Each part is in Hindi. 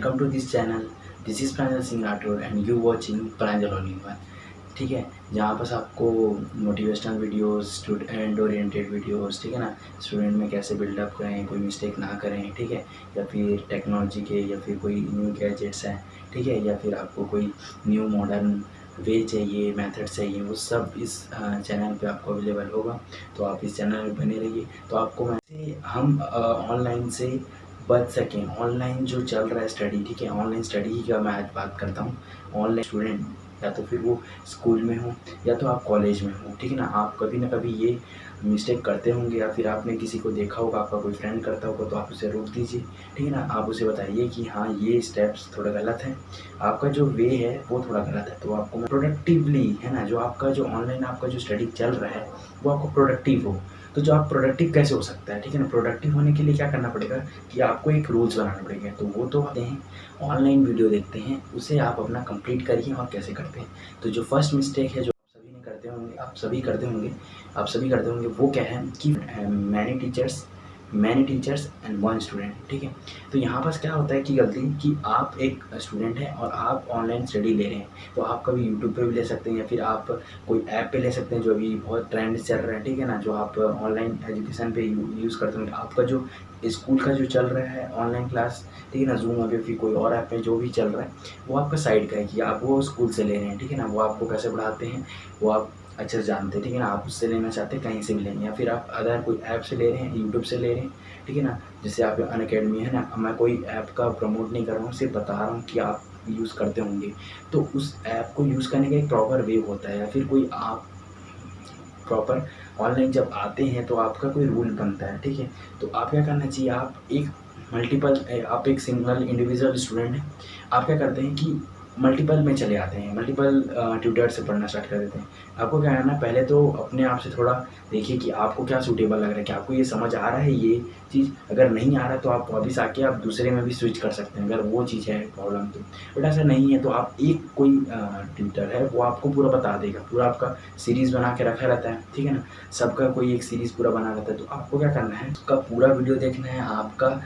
Welcome to this channel. This is Pranjal Singh Rathore and you watching Pranjal all in one. ठीक है, जहाँ पर आपको motivational videos, student oriented videos, ठीक है ना, स्टूडेंट में कैसे बिल्डअप करें, कोई मिस्टेक ना करें, ठीक है, या फिर टेक्नोलॉजी के या फिर कोई न्यू गैजेट्स हैं, ठीक है, या फिर आपको कोई न्यू मॉडर्न वे चाहिए, मेथड चाहिए, वो सब इस चैनल पे आपको अवेलेबल होगा। तो आप इस चैनल में बने रहिए। तो आपको मैं हम ऑनलाइन से बच सकें, ऑनलाइन जो चल रहा है स्टडी, ठीक है, ऑनलाइन स्टडी की मैं आज बात करता हूँ। ऑनलाइन स्टूडेंट या तो फिर वो स्कूल में हो या तो आप कॉलेज में हो, ठीक है ना, आप कभी ना कभी ये मिस्टेक करते होंगे या फिर आपने किसी को देखा होगा, आपका कोई फ्रेंड करता होगा, तो आप उसे रोक दीजिए, ठीक है ना। आप उसे बताइए कि हाँ ये स्टेप्स थोड़ा गलत हैं, आपका जो वे है वो थोड़ा गलत है। तो आपको प्रोडक्टिवली, है ना, जो आपका जो ऑनलाइन आपका जो स्टडी चल रहा है वो आपको प्रोडक्टिव हो। तो जो आप प्रोडक्टिव कैसे हो सकता है, ठीक है ना, प्रोडक्टिव होने के लिए क्या करना पड़ेगा कि आपको एक रूल्स बनाना पड़ेगा। तो वो तो आते हैं, ऑनलाइन वीडियो देखते हैं, उसे आप अपना कंप्लीट करिए। और कैसे करते हैं, तो जो फर्स्ट मिस्टेक है जो आप सभी करते होंगे वो क्या है कि many teachers and one student, ठीक है। तो यहाँ पर क्या होता है कि गलती कि आप एक स्टूडेंट हैं और आप ऑनलाइन स्टडी ले रहे हैं, तो आप कभी यूट्यूब पे भी ले सकते हैं या फिर आप कोई ऐप पे ले सकते हैं जो अभी बहुत ट्रेंड चल रहा है, ठीक है ना, जो आप ऑनलाइन एजुकेशन पे यूज़ करते होंगे। आपका जो स्कूल का जो चल रहा है ऑनलाइन क्लास, ठीक है ना, जूम या फिर कोई और ऐप में जो भी चल रहा है वो आपका साइड का है कि आप वो स्कूल से ले रहे हैं, ठीक है ना, वो आपको कैसे पढ़ाते हैं वो आप अच्छे से जानते हैं, ठीक है ना। आप उससे लेना चाहते हैं कहीं से भी लेंगे या फिर आप अदर कोई ऐप से ले रहे हैं, यूट्यूब से ले रहे हैं, ठीक है ना। जैसे आप अनअकैडमी है ना, मैं कोई ऐप का प्रमोट नहीं कर रहा हूँ, सिर्फ बता रहा हूँ कि आप यूज़ करते होंगे। तो उस ऐप को यूज़ करने का एक प्रॉपर वे होता है, या फिर कोई आप प्रॉपर ऑनलाइन जब आते हैं तो आपका कोई रूल बनता है, ठीक है। तो आप क्या करना चाहिए, आप एक सिंगल इंडिविजुअल स्टूडेंट हैं, आप क्या करते हैं कि मल्टीपल में चले आते हैं, मल्टीपल ट्यूटर से पढ़ना स्टार्ट कर देते हैं। आपको क्या करना है, पहले तो अपने आप से थोड़ा देखिए कि आपको क्या सूटेबल लग रहा है, कि आपको ये समझ आ रहा है ये चीज़। अगर नहीं आ रहा तो आप वापस आके आप दूसरे में भी स्विच कर सकते हैं, अगर वो चीज़ है प्रॉब्लम तो। बट ऐसा नहीं है तो आप एक कोई ट्यूटर है वो आपको पूरा बता देगा, पूरा आपका सीरीज़ बना के रखा रहता है, ठीक है ना, सबका कोई एक सीरीज़ पूरा बना रहता है। तो आपको क्या करना है, उसका पूरा वीडियो देखना है, आपका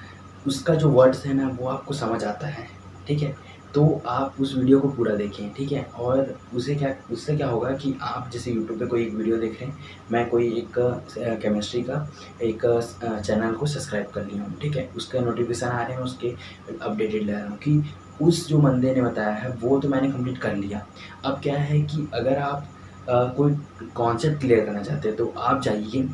उसका जो वर्ड्स है ना वो आपको समझ आता है, ठीक है। तो आप उस वीडियो को पूरा देखें, ठीक है। और उससे क्या होगा कि आप जैसे यूट्यूब पे कोई एक वीडियो देख रहे हैं, मैं कोई एक केमिस्ट्री का एक चैनल को सब्सक्राइब कर लिया हूँ, ठीक है, उसके नोटिफिकेशन आ रहे हैं, उसके अपडेटेड ले रहा हूँ कि उस जो बंदे ने बताया है वो तो मैंने कंप्लीट कर लिया। अब क्या है कि अगर आप कोई कॉन्सेप्ट क्लियर करना चाहते हैं तो आप जाइए,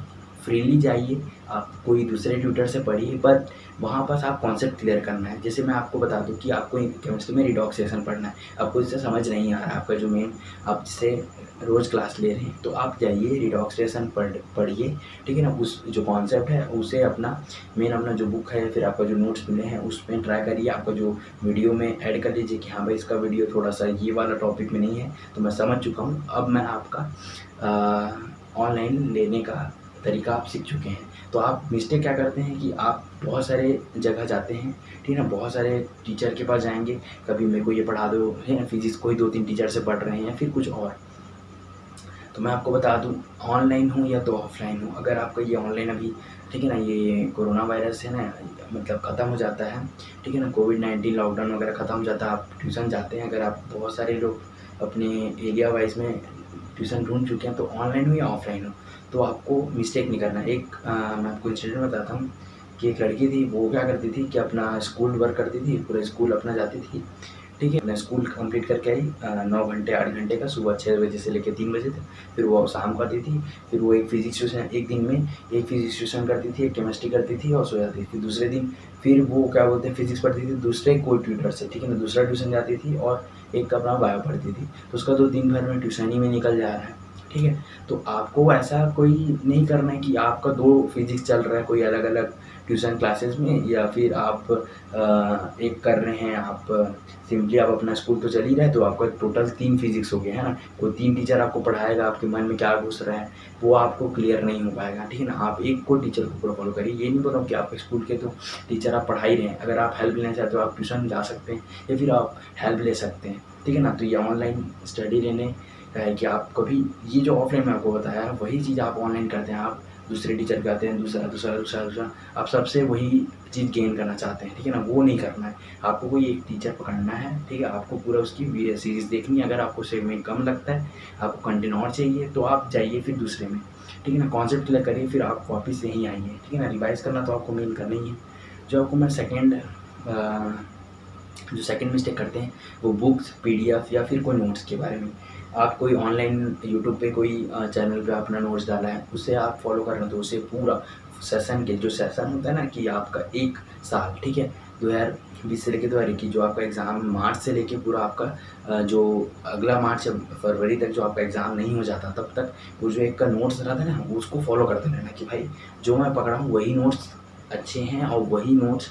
फ्रीली जाइए, आप कोई दूसरे ट्यूटर से पढ़िए, बट वहाँ पास आप कॉन्सेप्ट क्लियर करना है। जैसे मैं आपको बता दूँ कि आपको केमिस्ट्री में रिडॉक्सेशन पढ़ना है, आपको इससे समझ नहीं आ रहा है, आपका जो मेन आप जिससे रोज़ क्लास ले रहे हैं, तो आप जाइए रिडॉक्सेशन पढ़िए, ठीक है ना। उस जो कॉन्सेप्ट है उसे अपना जो बुक है या फिर आपका जो नोट्स मिले हैं उसमें ट्राई करिए, आपका जो वीडियो में ऐड कर लीजिए कि हाँ भाई इसका वीडियो थोड़ा सा ये वाला टॉपिक में नहीं है, तो मैं समझ चुका हूँ, अब मैं आपका ऑनलाइन लेने का तरीका आप सीख चुके हैं। तो आप मिस्टेक क्या करते हैं कि आप बहुत सारे जगह जाते हैं, ठीक है ना, बहुत सारे टीचर के पास जाएंगे, कभी मेरे को ये पढ़ा दो, है ना, फिजिक्स कोई 2-3 टीचर से पढ़ रहे हैं या फिर कुछ और। तो मैं आपको बता दूं, ऑनलाइन हो या तो ऑफलाइन हो, अगर आपका ये ऑनलाइन अभी, ठीक है ना, ये कोरोना वायरस है ना, मतलब ख़त्म हो जाता है, ठीक है ना, कोविड-19 लॉकडाउन वगैरह ख़त्म हो जाता है, आप ट्यूशन जाते हैं, अगर आप बहुत सारे लोग अपने एरिया वाइज में ट्यूशन ढूंढ चुके हैं, तो ऑनलाइन हो या ऑफलाइन हो, तो आपको मिस्टेक नहीं करना है। मैं आपको इंसिडेंट बताता हूँ कि एक लड़की थी, वो क्या करती थी कि अपना स्कूल वर्क करती थी, पूरा स्कूल अपना जाती थी, ठीक है, अपना स्कूल कंप्लीट करके आई 9 घंटे 8 घंटे का, सुबह 6 बजे से लेकर 3 बजे तक, फिर वो शाम को आती थी, फिर वो एक फिजिक्स ट्यूशन, एक दिन में एक फिजिक्स ट्यूशन करती थी, एक केमिस्ट्री करती थी और सो जाती थी। दूसरे दिन फिर वो क्या बोलते हैं फिजिक्स पढ़ती थी दूसरे कोई ट्यूटर से, ठीक है ना, दूसरा ट्यूशन जाती थी और एक अपना बायो पढ़ती थी, तो उसका तो दिन भर में ट्यूशन ही में निकल जा रहा है, ठीक है। तो आपको ऐसा कोई नहीं करना है कि आपका 2 फिजिक्स चल रहा है कोई अलग-अलग ट्यूशन क्लासेस में, या फिर आप एक कर रहे हैं, आप सिंपली आप अपना स्कूल तो चल ही रहे हैं, तो आपका टोटल 3 फिजिक्स हो गए, है ना। कोई 3 टीचर आपको पढ़ाएगा, आपके मन में क्या घुस रहा है वो आपको क्लियर नहीं हो पाएगा, ठीक है ना। आप एक को टीचर को पूरा फॉलो करिए। ये नहीं बोल रहा हूँ कि आपके स्कूल के तो टीचर आप पढ़ा ही रहे हैं, अगर आप हेल्प लेना चाहते हो आप ट्यूशन जा सकते हैं या फिर आप हेल्प ले सकते हैं, ठीक है ना। तो ये ऑनलाइन स्टडी लेने का है कि आप कभी ये जो ऑफलाइन में आपको बताया है वही चीज़ आप ऑनलाइन करते हैं, आप दूसरे टीचर के आते हैं, दूसरा दूसरा दूसरा दूसरा, आप सबसे वही चीज़ गेन करना चाहते हैं, ठीक है ना, वो नहीं करना है। आपको कोई एक टीचर पकड़ना है, ठीक है, आपको पूरा उसकी वीडियो सीरीज़ देखनी है। अगर आपको उससे में कम लगता है, आपको कंटेंट और चाहिए, तो आप जाइए फिर दूसरे में, ठीक है ना, कॉन्सेप्ट क्लियर करिए, फिर आप वापस यहीं आइए, ठीक है ना। रिवाइज़ करना तो आपको मेन करना ही है। जो आपको मैं जो सेकंड मिस्टेक करते हैं, वो बुक्स, पीडीएफ या फिर कोई नोट्स के बारे में। आप कोई ऑनलाइन यूट्यूब पे कोई चैनल पे अपना नोट्स डाला है, उसे आप फॉलो कर रहे हो, तो उसे पूरा सेशन के जो सेशन होता है ना कि आपका 1 साल, ठीक है, 2020 से लेके 2021, जो आपका एग्ज़ाम मार्च से लेके पूरा आपका जो अगला मार्च या फरवरी तक जो आपका एग्ज़ाम नहीं हो जाता, तब तक वो जो एक का नोट्स रहता है ना, उसको फॉलो करते रहना कि भाई जो मैं पकड़ा हूँ वही नोट्स अच्छे हैं और वही नोट्स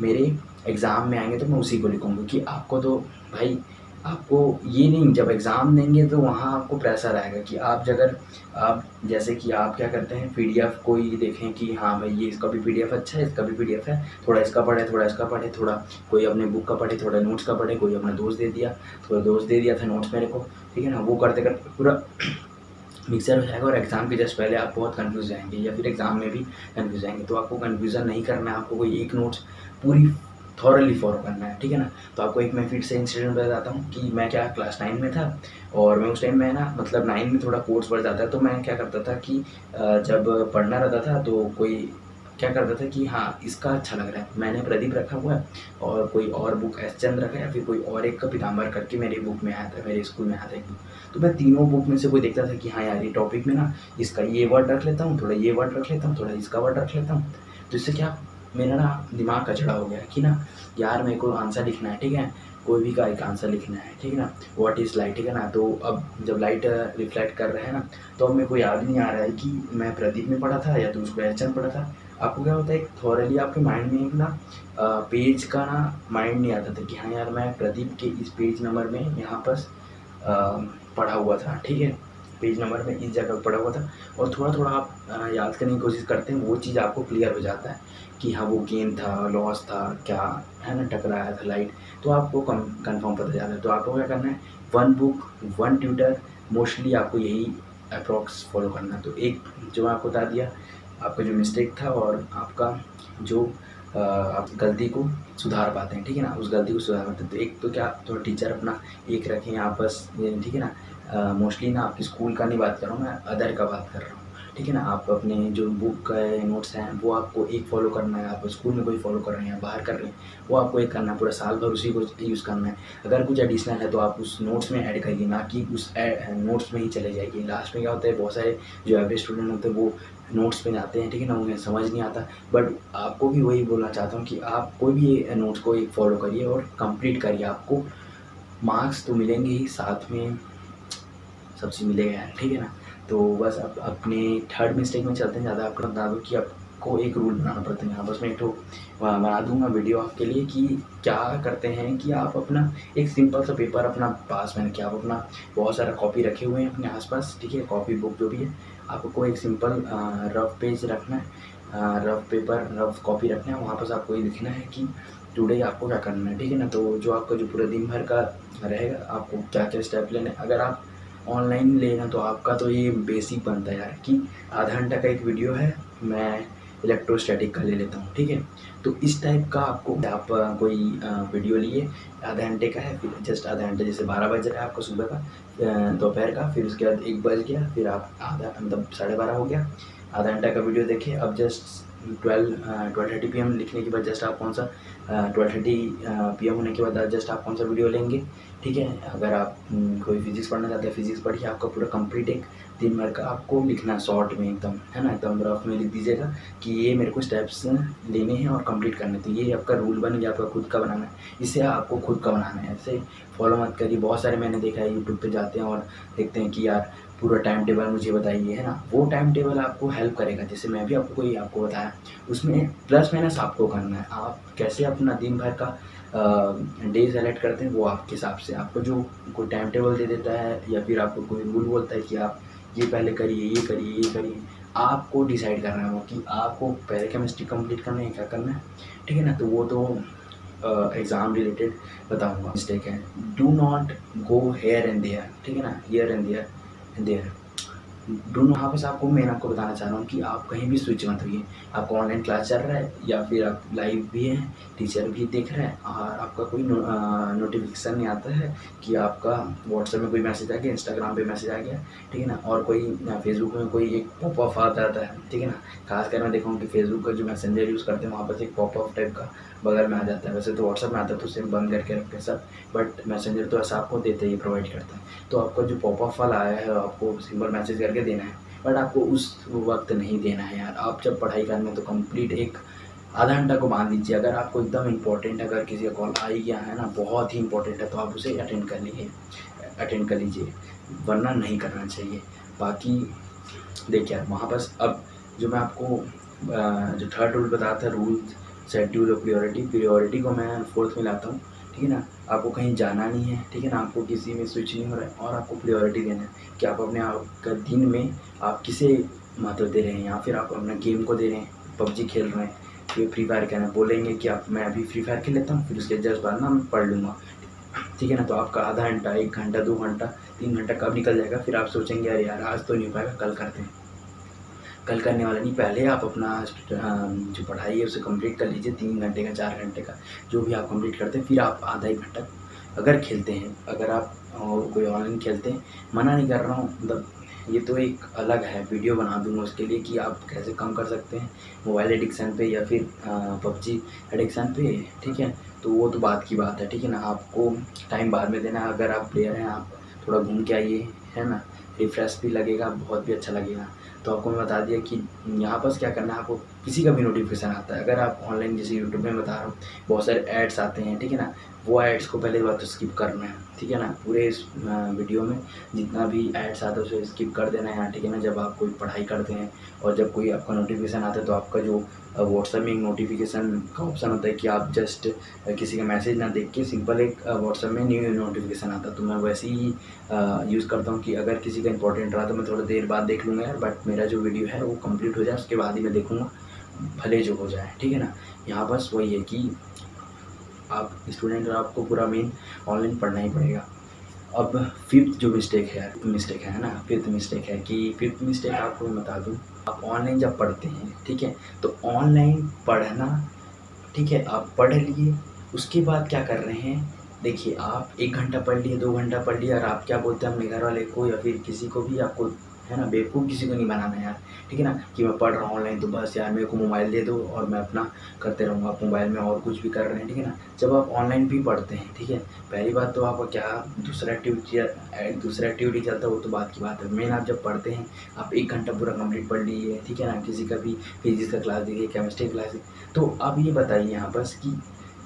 मेरे एग्ज़ाम में आएँगे तो मैं उसी को लिखूँगा। कि आपको तो भाई आपको ये नहीं, जब एग्ज़ाम देंगे तो वहाँ आपको प्रेशर आएगा कि अगर आप जैसे कि आप क्या करते हैं, पीडीएफ कोई देखें कि हाँ भाई ये इसका भी पीडीएफ अच्छा है, इसका भी पीडीएफ है, थोड़ा इसका पढ़े, थोड़ा इसका पढ़े, थोड़ा कोई अपने बुक का पढ़े, थोड़ा नोट्स का पढ़े, कोई अपना दोस्त दे दिया, थोड़ा दोस्त दे दिया था नोट्स मेरे को, ठीक है ना। वो करते-करते पूरा मिक्सर हो जाएगा और एग्ज़ाम के जस्ट पहले आप बहुत कन्फ्यूज़ जाएँगे या फिर एग्ज़ाम में भी कन्फ्यूज़ जाएँगे। तो आपको कन्फ्यूज़न नहीं करना है, आपको कोई एक नोट्स पूरी थॉरली फॉलो करना है, ठीक है ना। तो आपको एक मैं फिर से इंसिडेंट बताता हूँ कि मैं क्या क्लास 9 में था और मैं उस टाइम में ना मतलब 9 में थोड़ा कोर्स बढ़ जाता है, तो मैं क्या करता था कि जब पढ़ना रहता था तो कोई क्या करता था कि हाँ, इसका अच्छा लग रहा है, मैंने प्रदीप रखा हुआ है और कोई और बुक एसचंद रखा है या फिर कोई और एक का पीताम्बर करके मेरे बुक में आया था, मेरे स्कूल में आया था एक बुक। तो मैं तीनों बुक में से कोई देखता था कि हाँ यार, ये टॉपिक में ना इसका ये वर्ड रख लेता हूँ, थोड़ा ये वर्ड रख लेता हूँ, थोड़ा इसका वर्ड रख लेता हूँ। तो इससे क्या मेरा ना दिमाग कचड़ा हो गया कि ना यार मेरे को आंसर लिखना है, ठीक है, कोई भी का एक आंसर लिखना है, ठीक है ना, व्हाट इज़ लाइट, ठीक है ना। तो अब जब लाइट रिफ्लेक्ट कर रहा है ना, तो अब मेरे को याद नहीं आ रहा है कि मैं प्रदीप में पढ़ा था या तो उसको एचएन पढ़ा था। आपको क्या होता है, एक थॉरली आपके माइंड में एक ना पेज का ना माइंड नहीं आता था कि हाँ यार, मैं प्रदीप के इस पेज नंबर में यहाँ पर पढ़ा हुआ था, ठीक है, पेज नंबर में इस जगह पढ़ा हुआ था। और थोड़ा-थोड़ा आप याद करने की कोशिश करते हैं, वो चीज़ आपको क्लियर हो जाता है कि हाँ, वो गेन था, लॉस था, क्या है ना, टकराया था लाइट, तो आपको कन्फर्म पता चल जाता है। तो आपको क्या करना है, 1 बुक, 1 ट्यूटर, मोस्टली आपको यही अप्रॉक्स फॉलो करना है। तो एक जो मैं आपको बता दिया, आपका जो मिस्टेक था और आपका जो आप गलती को सुधार पाते हैं, ठीक है ना, उस गलती को सुधार पाते हैं। तो एक तो क्या, तो टीचर अपना एक रखें आपस में, ठीक है ना। मोस्टली ना आपकी स्कूल का नहीं बात कर रहा हूँ मैं, अदर का बात कर रहा हूँ, ठीक है ना। आप अपने जो बुक का नोट्स हैं वो आपको एक फ़ॉलो करना है, आप स्कूल में कोई फ़ॉलो कर रहे हैं, बाहर कर रहे हैं, वो आपको एक करना है, पूरा साल भर उसी को यूज़ करना है। अगर कुछ एडिशनल है तो आप उस नोट्स में ऐड करिए, ना कि उस नोट्स में ही चले जाइए। लास्ट में क्या होता है, बहुत सारे जो एवरेज स्टूडेंट होते हैं वो नोट्स पे जाते हैं, ठीक है ना, उन्हें समझ नहीं आता। बट आपको भी वही बोलना चाहता हूँ कि आप कोई भी नोट्स को एक फ़ॉलो करिए और कंप्लीट करिए, आपको मार्क्स तो मिलेंगे ही, साथ में सब चीज़ मिलेगा यार, ठीक है ना। तो बस अब अपने थर्ड मिस्टेक में चलते हैं। ज़्यादा आपको बता दूँ कि आपको एक रूल बनाना पड़ता है। यहाँ बस मैं एक तो बना दूँगा वीडियो आपके लिए कि क्या करते हैं कि आप अपना एक सिंपल सा पेपर अपना पास में रखिए। आप अपना बहुत सारा कॉपी रखे हुए हैं अपने आसपास, ठीक है, कॉपी बुक जो भी है, आपको एक सिंपल रफ पेज रखना है, रफ पेपर, रफ कॉपी रखना है। वहाँ पर आपको ये लिखना है कि टुडे आपको क्या करना है, ठीक है ना। तो जो आपका जो पूरा दिन भर का रहेगा, आपको क्या-क्या स्टेप लेने हैं। अगर आप ऑनलाइन लेना तो आपका तो ये बेसिक बनता है यार कि आधा घंटा का एक वीडियो है, मैं इलेक्ट्रोस्टैटिक का ले लेता हूँ, ठीक है। तो इस टाइप का आपको आप कोई वीडियो लिए, आधा घंटे का है, फिर जस्ट आधा घंटे, जैसे 12 बज रहा है आपका सुबह का, दोपहर का, फिर उसके बाद 1 बज गया, फिर आप आधा मतलब 12:30 हो गया, आधा घंटा का वीडियो देखिए। अब जस्ट 12:30 पीएम लिखने के बाद जस्ट आप कौन सा 12:30 पीएम होने के बाद जस्ट आप कौन सा वीडियो लेंगे, ठीक है। अगर आप कोई फिज़िक्स पढ़ना चाहते हैं, फिज़िक्स पढ़िए, आपका पूरा कंप्लीट एक दिन भर का आपको लिखना है शॉर्ट में एकदम, है ना, एकदम रफ में लिख दीजिएगा कि ये मेरे को स्टेप्स लेने हैं और कंप्लीट करने हैं। तो ये आपका रूल बन गया, आपका खुद का बनाना है, इसे आपको खुद का बनाना है, ऐसे फॉलो मत करिए। बहुत सारे मैंने देखा है यूट्यूब पे जाते हैं और देखते हैं कि यार पूरा टाइम टेबल मुझे बताइए, है ना, वो टाइम टेबल आपको हेल्प करेगा। जैसे मैं भी आपको कोई आपको बताया, उसमें प्लस माइनस आपको करना है। आप कैसे अपना दिन भर का डे सेलेक्ट करते हैं वो आपके हिसाब से, आपको जो कोई टाइम टेबल दे देता है या फिर आपको कोई रूल बोलता है कि आप ये पहले करिए, ये करिए, ये करिए, आपको डिसाइड करना है वो कि आपको पहले केमिस्ट्री कंप्लीट करना है, क्या करना है, ठीक है ना। तो वो तो एग्ज़ाम रिलेटेड बताऊँगा। मिस्टेक है, do not go here and there, ठीक है ना, here and there and there, दोनों यहाँ बस आपको मैं आपको बताना चाह रहा हूँ कि आप कहीं भी स्विच मत होइए। आपका ऑनलाइन क्लास चल रहा है या फिर आप लाइव भी हैं, टीचर भी देख रहा है और आपका कोई नोटिफिकेशन नहीं आता है कि आपका व्हाट्सएप में कोई मैसेज आ गया, इंस्टाग्राम पे मैसेज आ गया, ठीक है ना, और कोई फेसबुक में कोई एक पॉपअप आ जाता है, ठीक है ना। खासकर मैं देखा हूँ कि फेसबुक का जो मैसेंजर यूज़ करते हैं वहाँ पर एक पॉपअप टाइप का बगल में आ जाता है। वैसे तो व्हाट्सएप में आता है तो उसे बंद करके रखते हैं सब, बट मैसेंजर तो ऐसा आपको देते ही प्रोवाइड करता है। तो आपका जो पॉपअप वाला आया है आपको सिंपल मैसेज करके देना है, बट आपको उस वक्त नहीं देना है यार। आप जब पढ़ाई करने में तो कंप्लीट एक आधा घंटा को मान लीजिए। अगर आपको एकदम इम्पोर्टेंट अगर किसी का कॉल आ ही गया है ना, बहुत ही इम्पोर्टेंट है, तो आप उसे अटेंड कर लीजिए, वरना नहीं करना चाहिए। बाकी देखिए यार वहाँ बस अब जो मैं आपको जो थर्ड रूल बताया था, रूल शेड्यूल और प्रियोरिटी को मैं फोर्थ में लाता हूँ, ठीक है ना। आपको कहीं जाना नहीं है, ठीक है ना, आपको किसी में स्विच नहीं हो रहा है और आपको प्रियोरिटी देना है कि आप अपने आप का दिन में आप किसे महत्व दे रहे हैं, या फिर आप अपना गेम को दे रहे हैं, पबजी खेल रहे हैं, फिर फ्री फायर खेल रहे हैं, बोलेंगे कि आप मैं अभी फ्री फायर खेल लेता हूँ, फिर उसके जस्ट बाद ना मैं पढ़ लूँगा, ठीक है ना। तो आपका आधा घंटा, 1 घंटा, 2 घंटा, 3 घंटा कब निकल जाएगा, फिर आप सोचेंगे अरे यार आज तो नहीं हो पाएगा, कल करते हैं। कल करने वाला नहीं, पहले आप अपना जो पढ़ाई है उसे कंप्लीट कर लीजिए, 3 घंटे का, 4 घंटे का, जो भी आप कंप्लीट करते हैं, फिर आप आधा 1 घंटा अगर खेलते हैं, अगर आप कोई ऑनलाइन खेलते हैं, मना नहीं कर रहा हूँ, मतलब ये तो एक अलग है, वीडियो बना दूँगा उसके लिए कि आप कैसे कम कर सकते हैं मोबाइल एडिक्शन पे या फिर पबजी एडिक्शन पे, ठीक है। तो वो तो बात की बात है, ठीक है ना। आपको टाइम बाद में देना है। अगर आप प्लेयर हैं, आप थोड़ा घूम के आइए, है ना, रिफ्रेश भी लगेगा, बहुत भी अच्छा लगेगा। तो आपको मैं बता दिया कि यहाँ पर क्या करना है, आपको किसी का भी नोटिफिकेशन आता है, अगर आप ऑनलाइन जैसे यूट्यूब में बता रहा हूँ बहुत सारे ऐड्स आते हैं, ठीक है ना, वो ऐड्स को पहले बात तो स्किप करना है, ठीक है ना। पूरे इस वीडियो में जितना भी ऐड्स आता है उसे स्किप कर देना है, ठीक है ना। जब आप कोई पढ़ाई करते हैं और जब कोई आपका नोटिफिकेशन आता है तो आपका जो व्हाट्सएप में एक नोटिफिकेशन का ऑप्शन होता है कि आप जस्ट किसी का मैसेज ना देख के सिंपल एक व्हाट्सएप में न्यू नोटिफिकेशन आता है। तो मैं वैसे ही यूज़ करता हूँ कि अगर किसी का इंपॉर्टेंट रहा तो मैं थोड़ा देर बाद देख लूँगा यार, बट मेरा जो वीडियो है वो कंप्लीट हो जाए उसके बाद ही मैं देखूँगा, भले जो हो जाए, ठीक है ना। यहाँ बस वही है कि आप स्टूडेंट और आपको पूरा मेन ऑनलाइन पढ़ना ही पड़ेगा। अब फिफ्थ जो मिस्टेक है ना, फिफ्थ मिस्टेक है कि फिफ्थ मिस्टेक आपको मैं बता दूँ, आप ऑनलाइन जब पढ़ते हैं, ठीक है, तो ऑनलाइन पढ़ना, ठीक है, आप पढ़ लिए, उसके बाद क्या कर रहे हैं, देखिए आप 1 घंटा पढ़ लिए, 2 घंटा पढ़ लिया और आप क्या बोलते हैं अपने घर वाले को या फिर किसी को भी, आपको है ना, बेवकूफ़ किसी को नहीं बनाना यार, ठीक है ना, कि मैं पढ़ रहा हूँ ऑनलाइन तो बस यार मेरे को मोबाइल दे दो और मैं अपना करते रहूँगा। आप मोबाइल में और कुछ भी कर रहे हैं, ठीक है ना। जब आप ऑनलाइन भी पढ़ते हैं, ठीक है, पहली बात तो आपका क्या दूसरा एक्टिविटी चलता है वो तो बात की बात है। मेन आप जब पढ़ते हैं, आप 1 घंटा पूरा कंप्लीट पढ़ लिए, ठीक है ना, किसी का भी फिजिक्स का क्लास देखिए, केमिस्ट्री का क्लास, तो आप ये बताइए यहाँ बस कि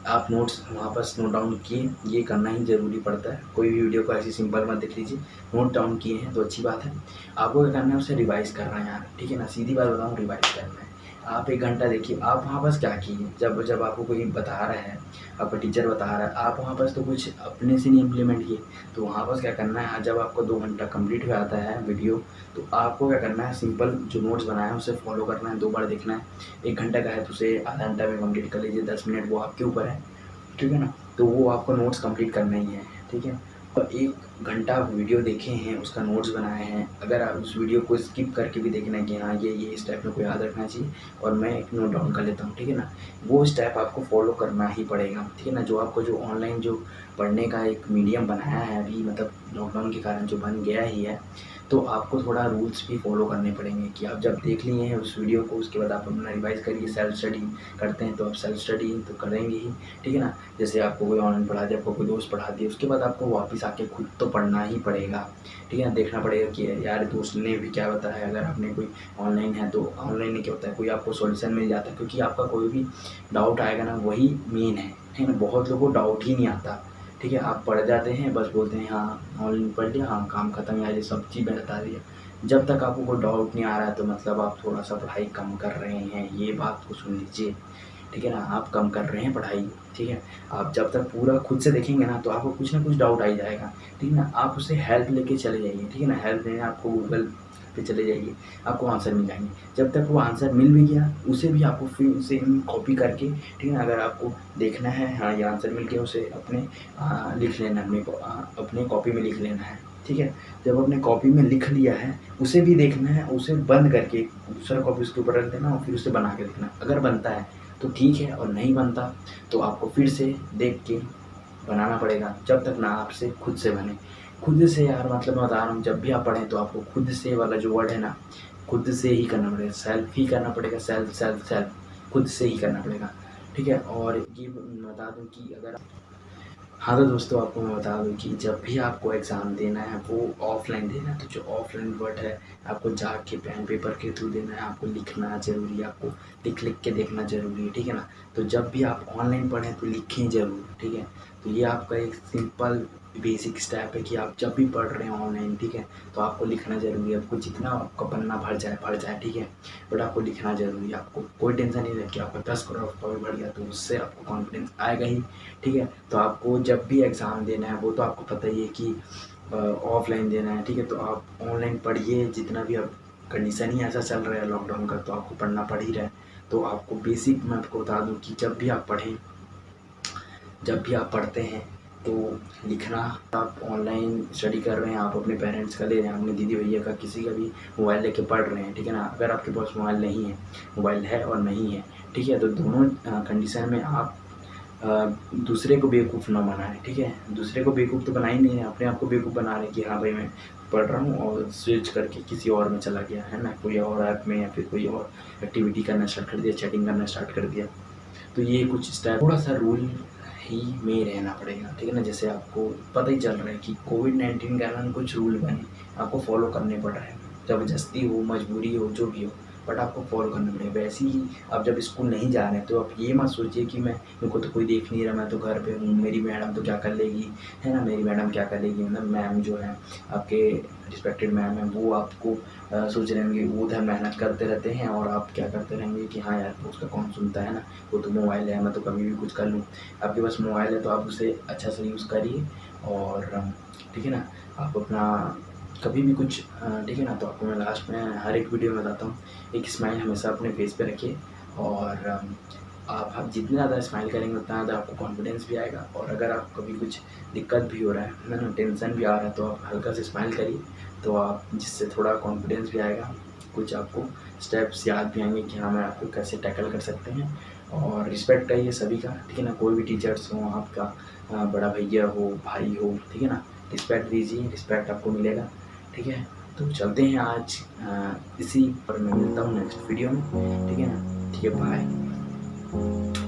आप नोट्स वहाँ पर नोट डाउन किए, ये करना ही ज़रूरी पड़ता है। कोई भी वीडियो को ऐसे सिंपल मत देख लीजिए, नोट डाउन किए हैं तो अच्छी बात है। आपको क्या करना है, उसे रिवाइज़ करना है यार, ठीक है ना, सीधी बात बताऊँ, रिवाइज़ करना है। आप 1 घंटा देखिए, आप वहाँ बस क्या कीजिए, जब आपको कोई बता रहा है, आपका टीचर बता रहा है, आप वहाँ बस तो कुछ अपने से नहीं इम्प्लीमेंट किए, तो वहाँ बस क्या करना है, जब आपको 2 घंटा कंप्लीट हो जाता है वीडियो, तो आपको क्या करना है, सिंपल जो नोट्स बनाया है उसे फॉलो करना है, 2 बार देखना है। 1 घंटा का है तो उसे आधा घंटा में कंप्लीट कर लीजिए, 10 मिनट वो आपके ऊपर है, ठीक है ना। तो वो आपको नोट्स कंप्लीट करना ही है, ठीक है। और 1 घंटा वीडियो देखे हैं, उसका नोट्स बनाए हैं, अगर आप उस वीडियो को स्किप करके भी देखना है कि हाँ ये स्टेप मेरे को याद रखना चाहिए और मैं एक नोट डाउन कर लेता हूँ, ठीक है ना, वो स्टेप आपको फॉलो करना ही पड़ेगा, ठीक है ना। जो आपको जो ऑनलाइन जो पढ़ने का एक मीडियम बनाया है अभी, मतलब लॉकडाउन के कारण जो बन गया ही है, तो आपको थोड़ा रूल्स भी फॉलो करने पड़ेंगे कि आप जब देख लिए हैं उस वीडियो को, उसके बाद आप अपना रिवाइज़ करिए। सेल्फ स्टडी करते हैं तो आप सेल्फ स्टडी तो करेंगे ही, ठीक है ना। जैसे आपको कोई ऑनलाइन पढ़ा दिया, आपको कोई दोस्त पढ़ा दिया, उसके बाद आपको वापस आके खुद तो पढ़ना ही पड़ेगा, ठीक है ना। देखना पड़ेगा कि यार दोस्त ने भी क्या बताया, अगर आपने कोई ऑनलाइन है तो ऑनलाइन में क्या होता है, कोई आपको सॉल्यूशन मिल जाता है, क्योंकि आपका कोई भी डाउट आएगा ना, वही मेन है, ठीक है ना। बहुत लोगों को डाउट ही नहीं आता, ठीक है, आप पढ़ जाते हैं, बस बोलते हैं हाँ ऑनलाइन पढ़ लिया, हाँ काम खत्म, यार ये सब चीज़ मैं बता दिया। जब तक आपको कोई डाउट नहीं आ रहा है तो मतलब आप थोड़ा-सा पढ़ाई कम कर रहे हैं, ये बात को सुन लीजिए, ठीक है ना। आप कम कर रहे हैं पढ़ाई, ठीक है। आप जब तक पूरा खुद से देखेंगे ना तो आपको कुछ ना कुछ डाउट आ ही जाएगा, ठीक है ना। आप उससे हेल्प लेके चले जाइए, ठीक है ना। हेल्प लेने आपको गूगल पे चले जाइए, आपको आंसर मिल जाएँगे। जब तक वो आंसर मिल भी गया, उसे भी आपको फिर सेम कॉपी करके, ठीक है ना, अगर आपको देखना है हाँ ये आंसर मिल गया, उसे अपने लिख लेना, अपने कॉपी में लिख लेना है, ठीक है? जब आपने कॉपी में लिख लिया है, उसे भी देखना है, उसे बंद करके दूसरा कॉपी उसके ऊपर रख देना और फिर उसे बना के देखना। अगर बनता है तो ठीक है, और नहीं बनता तो आपको फिर से देख के बनाना पड़ेगा, जब तक ना आपसे खुद से बने। खुद से यार, मतलब मैं बता रहा हूँ, जब भी आप पढ़ें तो आपको खुद से वाला जो वर्ड है ना, खुद से ही करना पड़ेगा, सेल्फ ही करना पड़ेगा, सेल्फ सेल्फ सेल्फ, खुद से ही करना पड़ेगा, ठीक है? और ये बता दूँ कि अगर हाँ, तो दोस्तों आपको मैं बता दूँ कि जब भी आपको एग्ज़ाम देना है वो ऑफ़लाइन देना है, तो जो ऑफ़लाइन वर्ड है आपको जाके पेन पेपर के थ्रू देना है, आपको लिखना ज़रूरी है, आपको लिख के देखना ज़रूरी है, ठीक है ना? तो जब भी आप ऑनलाइन पढ़ें तो लिखें ज़रूर, ठीक है? तो ये आपका एक सिंपल बेसिक स्टेप है कि आप जब भी पढ़ रहे हैं ऑनलाइन, ठीक है? तो आपको लिखना ज़रूरी है, आपको जितना आपका पन्ना भर जाए, ठीक है? बट आपको लिखना ज़रूरी है, आपको कोई टेंशन नहीं है कि आपका 10 करोड़ कवर भर गया तो उससे आपको कॉन्फिडेंस आएगा ही, ठीक है? तो आपको जब भी एग्ज़ाम देना है वो तो आपको पता ही है कि ऑफ़लाइन देना है, ठीक है? तो आप ऑनलाइन पढ़िए, जितना भी अब कंडीशन ही ऐसा चल रहा है लॉकडाउन का, तो आपको पढ़ना पड़ ही रहा है। तो आपको बेसिक मैं आपको बता दूँ कि जब भी आप पढ़ें, जब भी आप पढ़ते हैं तो लिखना। आप ऑनलाइन स्टडी कर रहे हैं, आप अपने पेरेंट्स का ले रहे हैं, अपने दीदी भैया का, किसी का भी मोबाइल लेके पढ़ रहे हैं, ठीक है ना? अगर आपके पास मोबाइल नहीं है, मोबाइल है और नहीं है, ठीक है? तो दोनों कंडीशन में आप दूसरे को बेवकूफ़ ना बनाएँ, ठीक है? दूसरे को बेवकूफ़ तो बना ही नहीं है, अपने आप को बेवकूफ़ बना रहे हैं कि हाँ भाई मैं पढ़ रहा हूँ और स्विच करके किसी और में चला गया, है ना? कोई और ऐप में या फिर कोई और एक्टिविटी करना स्टार्ट कर दिया, चैटिंग करना स्टार्ट कर दिया। तो ये कुछ स्टेप, थोड़ा-सा रूल ही में रहना पड़ेगा, ठीक है ना? जैसे आपको पता ही चल रहा है कि कोविड-19 के कारण कुछ रूल बने, आपको फ़ॉलो करने पड़ रहे हैं। ज़बरदस्ती हो, मजबूरी हो, जो भी हो, बट आपको फ़ॉलो करना पड़ेगा। वैसे ही आप जब स्कूल नहीं जा रहे हैं तो आप ये मत सोचिए कि मेरे को तो कोई देख नहीं रहा, मैं तो घर पे हूँ, मेरी मैडम तो क्या कर लेगी, है ना? मेरी मैडम क्या कर लेगी, मतलब मैम जो है आपके रिस्पेक्टेड मैम है, वो आपको सोच रहे होंगे, वो उधर मेहनत करते रहते हैं और आप क्या करते रहेंगे कि हाँ यार, उसका कौन सुनता है ना, वो तो मोबाइल है, मैं तो कभी भी कुछ कर लूँ। आपके पास मोबाइल है तो आप उसे अच्छा से यूज़ करिए और ठीक है ना? आप अपना कभी भी कुछ ठीक है ना? तो आपको मैं लास्ट में हर एक वीडियो में बताता हूँ, एक स्माइल हमेशा अपने फेस पे रखिए और आप जितने ज़्यादा स्माइल करेंगे उतना ज़्यादा आपको कॉन्फिडेंस भी आएगा। और अगर आप कभी कुछ दिक्कत भी हो रहा है ना, टेंशन भी आ रहा है, तो आप हल्का से स्माइल करिए, तो आप जिससे थोड़ा कॉन्फिडेंस भी आएगा, कुछ आपको स्टेप्स याद भी आएँगे कि हाँ, मैं आपको कैसे टैकल कर सकते हैं। और रिस्पेक्ट करिए सभी का, ठीक है ना? कोई भी टीचर्स हो, आपका बड़ा भैया हो, भाई हो, ठीक है ना? रिस्पेक्ट दीजिए, रिस्पेक्ट आपको मिलेगा, ठीक है? तो चलते हैं आज इसी पर मैं मिलता हूँ नेक्स्ट वीडियो में, ठीक है ना? ठीक है, बाय।